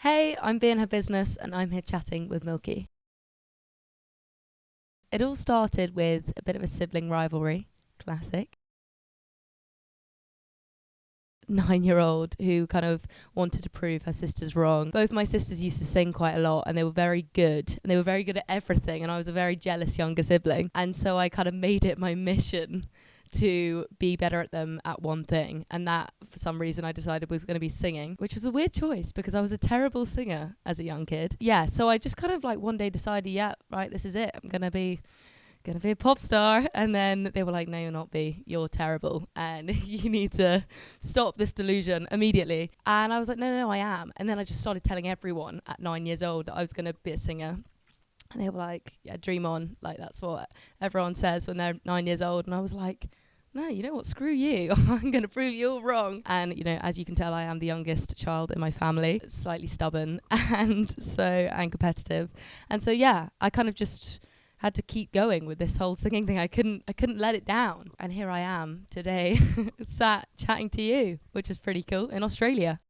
Hey, I'm being her business and I'm here chatting with Milky. It all started with a bit of a sibling rivalry, classic. 9-year-old who kind of wanted to prove her sisters wrong. Both my sisters used to sing quite a lot and they were very good. And they were very good at everything. And I was a very jealous younger sibling. And so I kind of made it my mission to be better at them at one thing. And that, for some reason, I decided was going to be singing, which was a weird choice because I was a terrible singer as a young kid. Yeah, so I just kind of like one day decided, yeah, right, this is it. I'm going to be a pop star. And then they were like, no, you're not, B, you're terrible and you need to stop this delusion immediately. And I was like, no, I am. And then I just started telling everyone at 9 years old that I was going to be a singer. And they were like, yeah, dream on. Like, that's what everyone says when they're 9 years old. And I was like, no, you know what, screw you. I'm going to prove you all wrong. And, you know, as you can tell, I am the youngest child in my family, slightly stubborn and competitive. And so, yeah, I kind of just had to keep going with this whole singing thing. I couldn't let it down. And here I am today, sat chatting to you, which is pretty cool, in Australia.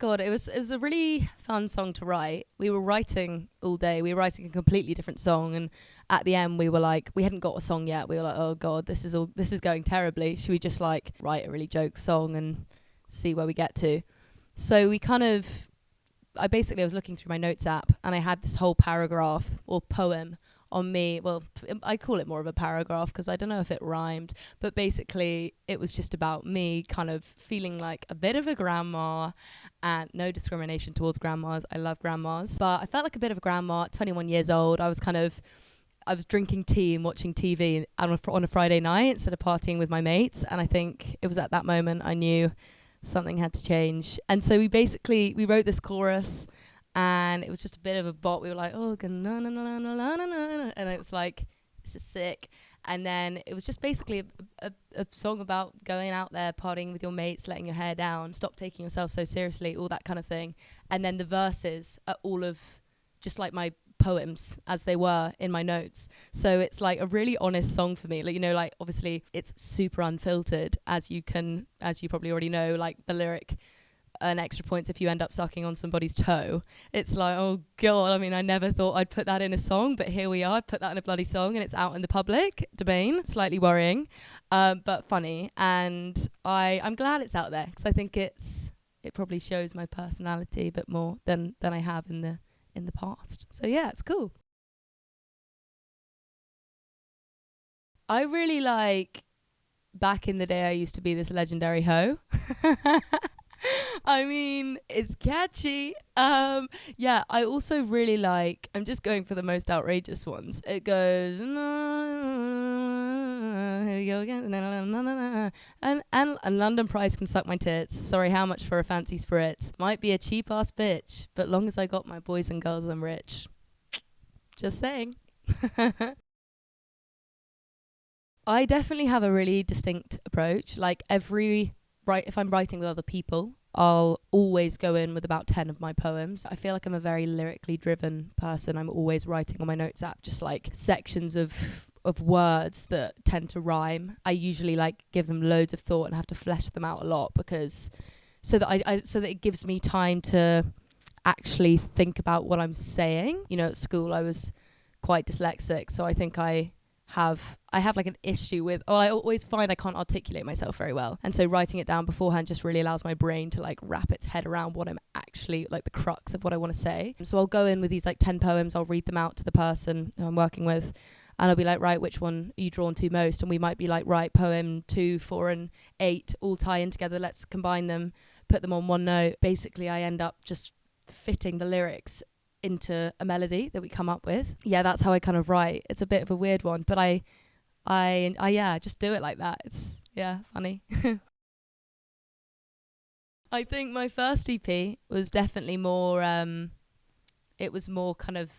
God, it was a really fun song to write. We were writing all day. We were writing a completely different song, and at the end we were like, we hadn't got a song yet. We were like, oh God, this is going terribly. Should we just like write a really joke song and see where we get to? So we kind of, I was looking through my notes app and I had this whole paragraph or poem on me. Well, I call it more of a paragraph because I don't know if it rhymed, but basically it was just about me kind of feeling like a bit of a grandma, and no discrimination towards grandmas. I love grandmas, but I felt like a bit of a grandma at 21 years old. I was drinking tea and watching TV on a Friday night instead of partying with my mates. And I think it was at that moment I knew something had to change. And so we wrote this chorus and it was just a bit of a bop. We were like, oh, na na na na na na na, and it was like, this is sick. And then it was just basically a song about going out there, partying with your mates, letting your hair down, stop taking yourself so seriously, all that kind of thing. And then the verses are all of just like my poems as they were in my notes. So it's like a really honest song for me. Like, you know, like obviously it's super unfiltered, as you probably already know, like the lyric, an extra points if you end up sucking on somebody's toe. It's like, oh God, I mean, I never thought I'd put that in a song, but here we are. I put that in a bloody song and it's out in the public domain. Slightly worrying, but funny. And I'm glad it's out there because I think it probably shows my personality a bit more than I have in the past. So yeah, it's cool. I really like, back in the day I used to be this legendary hoe. I mean, it's catchy. Yeah, I also really like, I'm just going for the most outrageous ones. It goes, here we go again, and London Price can suck my tits. Sorry, how much for a fancy spritz? Might be a cheap ass bitch, but long as I got my boys and girls, I'm rich. Just saying. I definitely have a really distinct approach. Like if I'm writing with other people, I'll always go in with about 10 of my poems. I feel like I'm a very lyrically driven person. I'm always writing on my notes app just like sections of words that tend to rhyme. I usually like give them loads of thought and have to flesh them out a lot because so that it gives me time to actually think about what I'm saying. You know, at school I was quite dyslexic, so I think I have like an issue with, I always find I can't articulate myself very well, and so writing it down beforehand just really allows my brain to like wrap its head around what I'm actually, like the crux of what I want to say. So I'll go in with these like 10 poems, I'll read them out to the person who I'm working with, and I'll be like, right, which one are you drawn to most? And we might be like, right, poem 2, 4 and 8 all tie in together, let's combine them, put them on one note. Basically I end up just fitting the lyrics into a melody that we come up with. Yeah, that's how I kind of write. It's a bit of a weird one, but I just do it like that. It's, yeah, funny. I think my first EP was definitely more, it was more kind of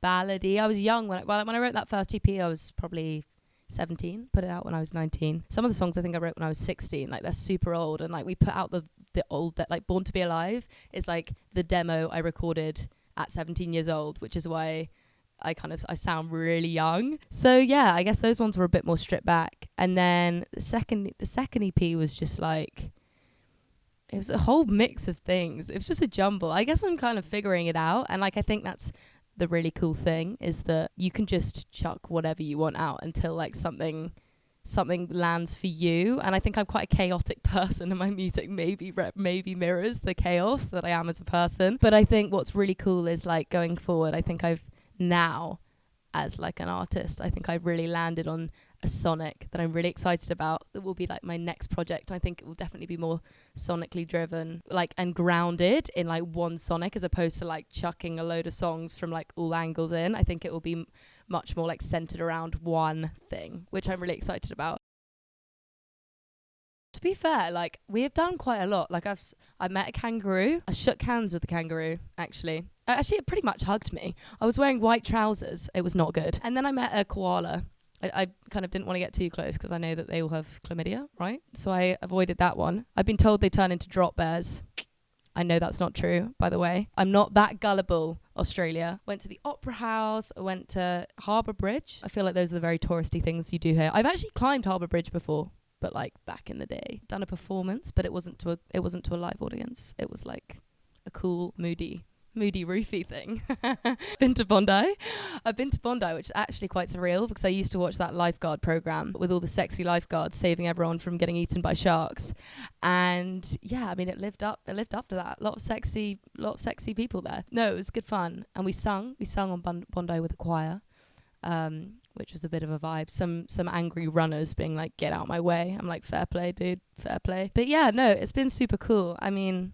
ballady. I was young when I wrote that first EP. I was probably 17, put it out when I was 19. Some of the songs I think I wrote when I was 16, like they're super old, and like we put out the old, that like Born to Be Alive is like the demo I recorded at 17 years old, which is why I sound really young. So yeah, I guess those ones were a bit more stripped back. And then the second EP was just like, it was a whole mix of things. It was just a jumble. I guess I'm kind of figuring it out. And like, I think that's the really cool thing, is that you can just chuck whatever you want out until like something lands for you. And I think I'm quite a chaotic person, and my music maybe mirrors the chaos that I am as a person. But I think what's really cool is like going forward, I think I've now, as like an artist, I think I've really landed on a sonic that I'm really excited about, that will be like my next project. I think it will definitely be more sonically driven, like, and grounded in like one sonic, as opposed to like chucking a load of songs from like all angles in. I think it will be much more like centered around one thing, which I'm really excited about. To be fair, like, we have done quite a lot. Like, I met a kangaroo. I shook hands with the kangaroo, actually. Actually, it pretty much hugged me. I was wearing white trousers. It was not good. And then I met a koala. I kind of didn't want to get too close because I know that they all have chlamydia, right? So I avoided that one. I've been told they turn into drop bears. I know that's not true, by the way. I'm not that gullible, Australia. Went to the Opera House. I went to Harbour Bridge. I feel like those are the very touristy things you do here. I've actually climbed Harbour Bridge before, but like back in the day. Done a performance, but it wasn't to a live audience. It was like a cool, moody roofy thing. Been to Bondi. I've been to Bondi, which is actually quite surreal, because I used to watch that lifeguard program with all the sexy lifeguards saving everyone from getting eaten by sharks. And yeah, I mean, it lived up to that. A lot of sexy people there. No, it was good fun. And we sung on Bondi with a choir, which was a bit of a vibe. Some angry runners being like, get out my way. I'm like, fair play, dude, fair play. But yeah, no, it's been super cool. I mean,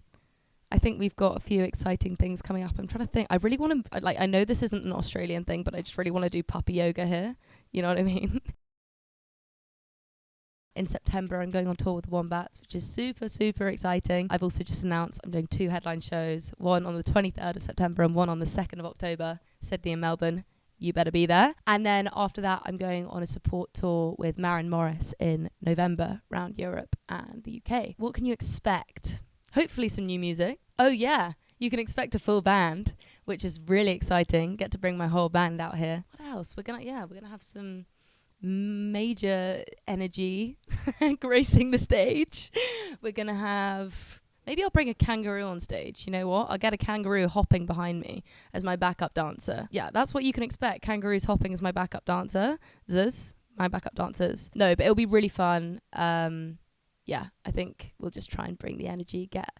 I think we've got a few exciting things coming up. I'm trying to think. I really want to, like, I know this isn't an Australian thing, but I just really want to do puppy yoga here. You know what I mean? In September, I'm going on tour with the Wombats, which is super, super exciting. I've also just announced I'm doing 2 headline shows, one on the 23rd of September and one on the 2nd of October, Sydney and Melbourne. You better be there. And then after that, I'm going on a support tour with Maren Morris in November around Europe and the UK. What can you expect? Hopefully some new music. Oh yeah, you can expect a full band, which is really exciting. Get to bring my whole band out here. What else? We're gonna have some major energy gracing the stage. We're gonna have, maybe I'll bring a kangaroo on stage. You know what? I'll get a kangaroo hopping behind me as my backup dancer. Yeah, that's what you can expect. Kangaroos hopping as my backup dancer. My backup dancers. No, but it'll be really fun. Yeah, I think we'll just try and bring the energy, get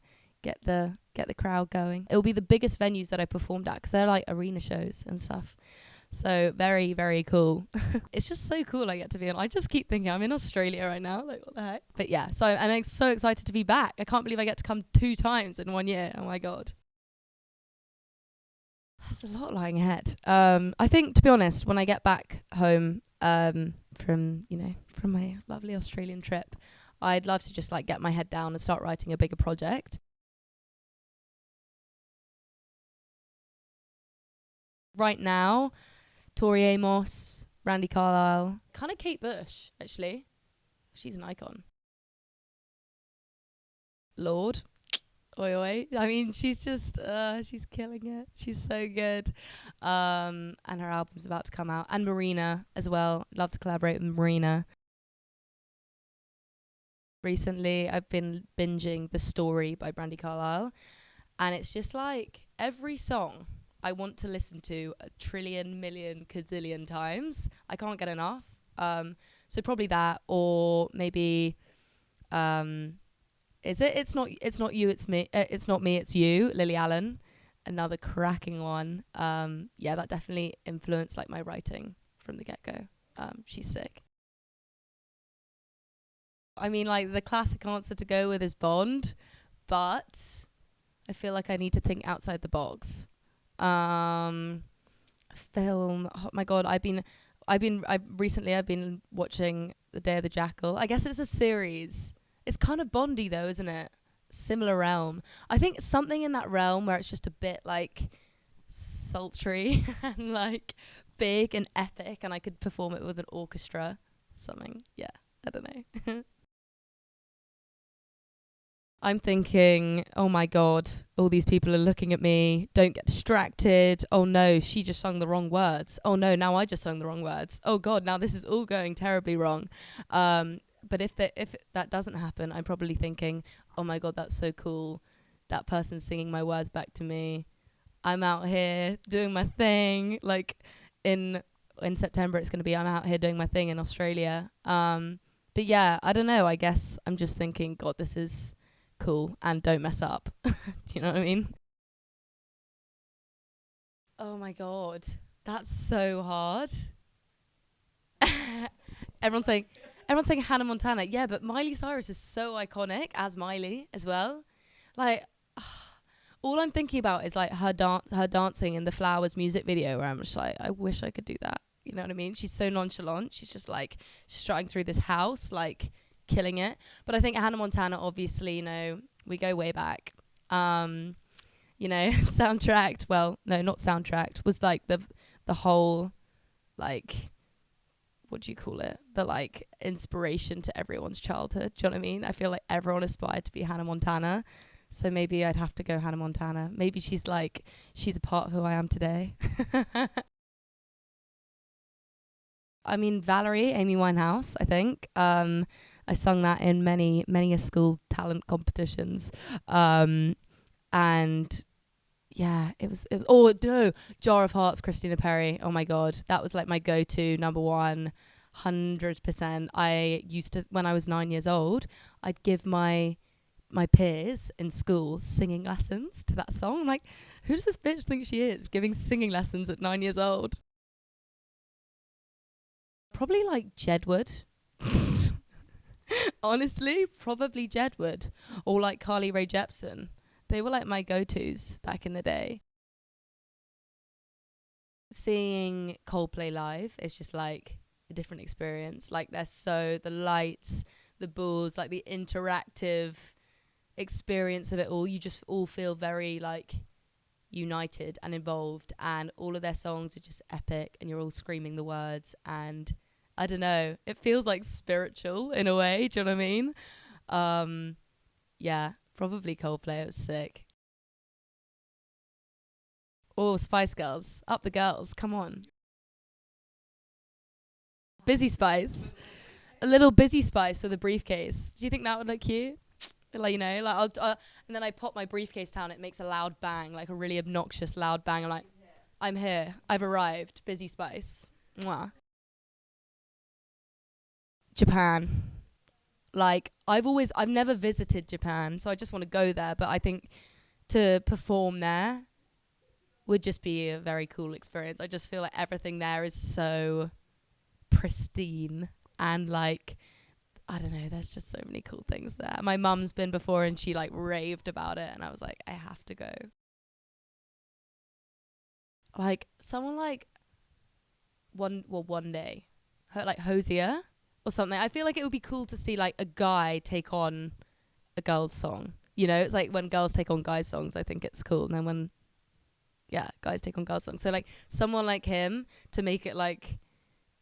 the crowd going. It'll be the biggest venues that I performed at, because they're like arena shows and stuff. So very, very cool. It's just so cool I get to be in. I just keep thinking I'm in Australia right now. Like, what the heck? But yeah, so I'm so excited to be back. I can't believe I get to come 2 times in 1 year. Oh my God. There's a lot lying ahead. I think, to be honest, when I get back home from my lovely Australian trip, I'd love to just like get my head down and start writing a bigger project. Right now, Tori Amos, Randy Carlisle, kind of Kate Bush, actually. She's an icon. Lord. Oi, oi. I mean, she's just, she's killing it. She's so good. And her album's about to come out. And Marina as well. Love to collaborate with Marina. Recently, I've been binging The Story by Brandy Carlisle, and it's just like every song I want to listen to a trillion, million, gazillion times. I can't get enough. So probably that, or maybe, It's not you, it's me. It's not me, it's you. Lily Allen, another cracking one. Yeah, that definitely influenced like my writing from the get-go. She's sick. I mean, like, the classic answer to go with is Bond, but I feel like I need to think outside the box. Film. Oh my God, I've been watching The Day of the Jackal. I guess it's a series. It's kind of Bondy though, isn't it? Similar realm. I think something in that realm where it's just a bit like sultry and like big and epic, and I could perform it with an orchestra. Something. Yeah, I don't know. I'm thinking, oh my God, all these people are looking at me. Don't get distracted. Oh no, she just sung the wrong words. Oh no, now I just sung the wrong words. Oh God, now this is all going terribly wrong. But if that doesn't happen, I'm probably thinking, oh my God, that's so cool. That person's singing my words back to me. I'm out here doing my thing. Like in September, it's going to be I'm out here doing my thing in Australia. But yeah, I don't know. I guess I'm just thinking, God, this is cool and don't mess up. Do you know what I mean? Oh my God, that's so hard. everyone's saying everyone's saying Hannah Montana. Yeah, but Miley Cyrus is so iconic as Miley as well. Like all I'm thinking about is like her dancing in the Flowers music video, where I'm just like, I wish I could do that. You know what I mean? She's so nonchalant. She's just like strutting through this house, like killing it. But I think Hannah Montana, obviously, you know, we go way back. You know, soundtracked. Well, no, not soundtracked. Was like the whole, like, what do you call it? The like inspiration to everyone's childhood. Do you know what I mean? I feel like everyone aspired to be Hannah Montana. So maybe I'd have to go Hannah Montana. Maybe she's a part of who I am today. I mean, Valerie, Amy Winehouse, I think. I sung that in many a school talent competitions. And yeah, it was, oh no, Jar of Hearts, Christina Perri. Oh my God. That was like my go-to number one, 100%. I used to, when I was 9 years old, I'd give my peers in school singing lessons to that song. I'm like, who does this bitch think she is, giving singing lessons at 9 years old? Probably like Jedward. Honestly, probably Jedward. Or like Carly Rae Jepsen. They were like my go-tos back in the day. Seeing Coldplay live is just like a different experience. Like the lights, the balls, like the interactive experience of it all. You just all feel very like united and involved, and all of their songs are just epic, and you're all screaming the words, and I don't know, it feels like spiritual in a way. Do you know what I mean? Yeah, probably Coldplay. It was sick. Oh, Spice Girls, up the girls, come on. Busy Spice, a little Busy Spice with a briefcase. Do you think that would look cute? Like, you know, like and then I pop my briefcase down. It makes a loud bang, like a really obnoxious loud bang. I'm like, I'm here. I've arrived. Busy Spice. Mwah. Japan. Like, I've never visited Japan, so I just want to go there. But I think to perform there would just be a very cool experience. I just feel like everything there is so pristine and like, I don't know, there's just so many cool things there. My mum's been before and she like raved about it, and I was like, I have to go. Like someone like one day, like Hosier or something. I feel like it would be cool to see like a guy take on a girl's song. You know, it's like when girls take on guys' songs, I think it's cool. And then when, yeah, guys take on girls' songs. So like someone like him to make it like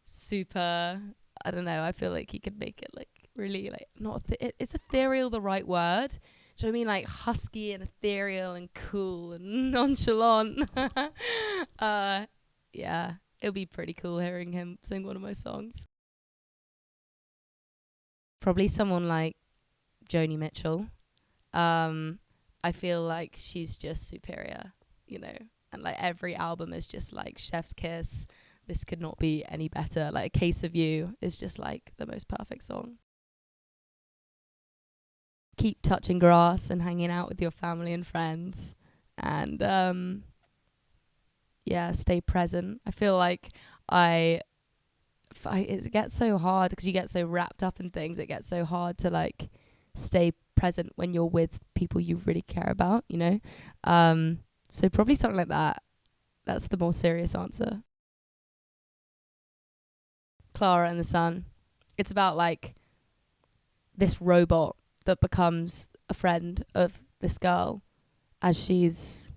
super, I don't know, I feel like he could make it like really like not is ethereal the right word? Do you know what I mean? Like husky and ethereal and cool and nonchalant. Yeah, it'll be pretty cool hearing him sing one of my songs. Probably someone like Joni Mitchell. I feel like she's just superior, you know, and like every album is just like chef's kiss. This could not be any better. Like A Case of You is just like the most perfect song. Keep touching grass and hanging out with your family and friends, and yeah, stay present. I feel like it gets so hard because you get so wrapped up in things. It gets so hard to like stay present when you're with people you really care about, you know? So probably something like that. That's the more serious answer. Clara and the Sun. It's about like this robot that becomes a friend of this girl as she's,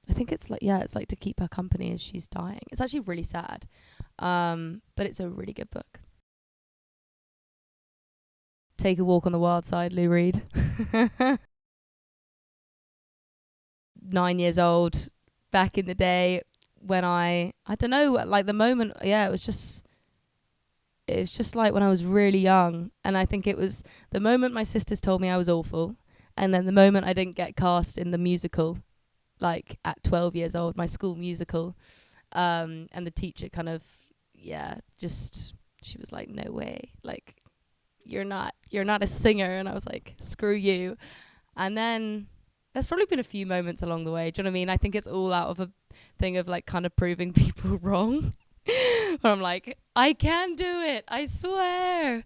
I think it's like, yeah, it's like to keep her company as she's dying. It's actually really sad. But it's a really good book. Take a Walk on the Wild Side, Lou Reed. 9 years old, back in the day when I don't know, like the moment, yeah, it it's just like when I was really young, and I think it was the moment my sisters told me I was awful, and then the moment I didn't get cast in the musical, like at 12 years old, my school musical, and the teacher kind of, just, she was like, no way, like, you're not a singer. And I was like, screw you. And then there's probably been a few moments along the way. Do you know what I mean? I think it's all out of a thing of like kind of proving people wrong. Where I'm like, I can do it, I swear.